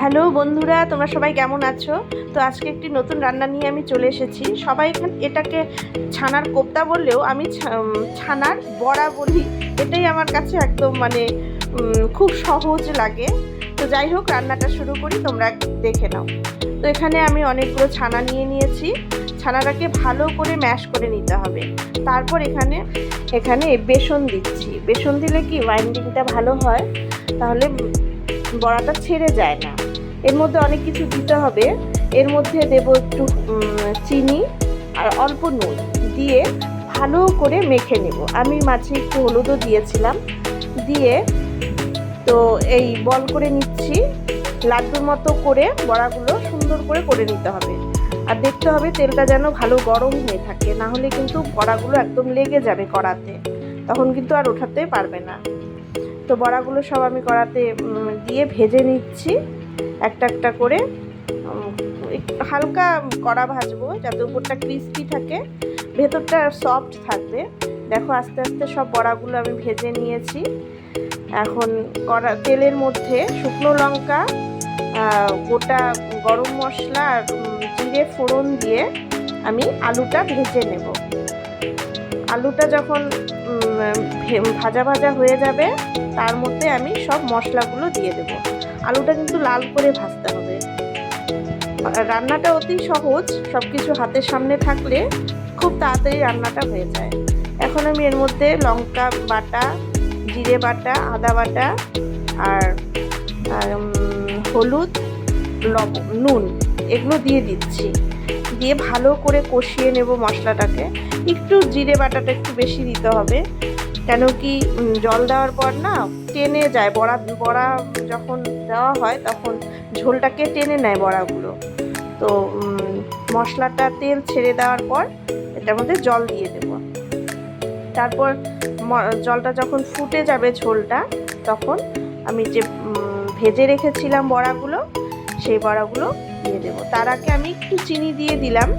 Hello বন্ধুরা, তোমরা সবাই কেমন আছো? তো আজকে একটি নতুন রান্না নিয়ে আমি চলে এসেছি। সবাই এটাকে ছানার কোপ্তা বললেও আমি ছানার বড়া বলি। এটাই আমার কাছে একদম খুব সহজ লাগে। তো যাই হোক, রান্নাটা শুরু করি, তোমরা দেখে নাও। তো এখানে আমি অনেকগুলো ছানা নিয়ে নিয়েছি। ছানাটাকে ভালো করে ম্যাশ করে নিতে হবে। তারপর এখানে বেসন দিচ্ছি। বেসন দিলে কি বাইন্ডিংটা ভালো হয়, তাহলে বড়াটা ছেড়ে যায় না। এর মধ্যে অনেক কিছু দিতে হবে। এর মধ্যে দেব একটু চিনি আর অল্প নুন দিয়ে ভালো করে মেখে নেব। আমি মাঝে একটু হলুদও দিয়েছিলাম। দিয়ে তো এই বল করে নিচ্ছি। লাড্ডুর মতো করে বড়াগুলো সুন্দর করে নিতে হবে। আর দেখতে হবে তেলটা যেন ভালো গরম হয়ে থাকে, না হলে কিন্তু বড়াগুলো একদম লেগে যাবে কড়াতে, তখন কিন্তু আর ওঠাতে পারবে না। তো বড়াগুলো সব আমি কড়াতে দিয়ে ভেজে নিচ্ছি একটা একটা করে। হালকা কড়া ভাজবো যাতে উপরটা ক্রিস্পি থাকে, ভেতরটা সফট থাকবে। দেখো, আস্তে আস্তে সব বড়াগুলো আমি ভেজে নিয়েছি। এখন তেলের মধ্যে শুকনো লঙ্কা, গোটা গরম মশলা আর জিরে ফোড়ন দিয়ে আমি আলুটা ভেজে নেব। আলুটা যখন ভাজা ভাজা হয়ে যাবে, তার মধ্যে আমি সব মশলাগুলো দিয়ে দেব। আলুটা কিন্তু লাল করে ভাজতে হবে। রান্নাটা অতি সহজ, সব কিছু হাতের সামনে থাকলে খুব তাড়াতাড়ি রান্নাটা হয়ে যায়। এখন আমি এর মধ্যে লঙ্কা বাটা, জিরে বাটা, আদা বাটা আর হলুদ, লবণ, নুন এগুলো দিয়ে দিচ্ছি। দিয়ে ভালো করে কষিয়ে নেব মশলাটাকে। একটু জিরে বাটাটা একটু বেশি দিতে হবে, কেন কি জল দেওয়ার পর না টেনে যায়। বড়া যখন দেওয়া হয় তখন ঝোলটাকে টেনে নেয় বড়াগুলো। তো মশলাটা তেল ছেড়ে দেওয়ার পর এটার মধ্যে জল দিয়ে দেব। তারপর জলটা যখন ফুটে যাবে ঝোলটা, তখন আমি যে ভেজে রেখেছিলাম বড়াগুলো, সেই বড়াগুলো দিয়ে দেব। তার আগে আমি একটু চিনি দিয়ে দিলাম।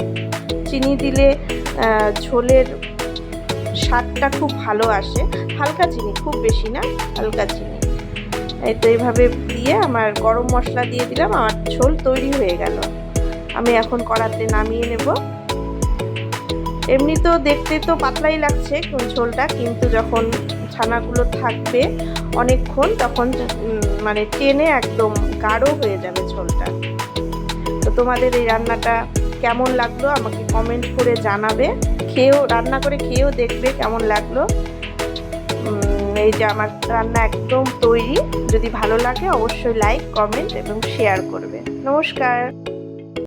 চিনি দিলে ঝোলের স্বাদটা খুব ভালো আসে। হালকা চিনি, খুব বেশি না, হালকা চিনি। এই তো এইভাবে দিয়ে আমার গরম মশলা দিয়ে দিলাম। আমার ঝোল তৈরি হয়ে গেল। আমি এখন কড়াতে নামিয়ে নেব। এমনি তো দেখতে তো পাতলাই লাগছে ঝোলটা, কিন্তু যখন ছানাগুলো থাকবে অনেকক্ষণ, তখন টেনে একদম গাঢ় হয়ে যাবে ঝোলটা। তো তোমাদের এই রান্নাটা কেমন লাগলো আমাকে কমেন্ট করে জানাবে। রান্না করে খেয়েও দেখবে কেমন লাগলো। এই যে আমার রান্না একদম তৈরি। যদি ভালো লাগে অবশ্যই লাইক, কমেন্ট এবং শেয়ার করবে। নমস্কার।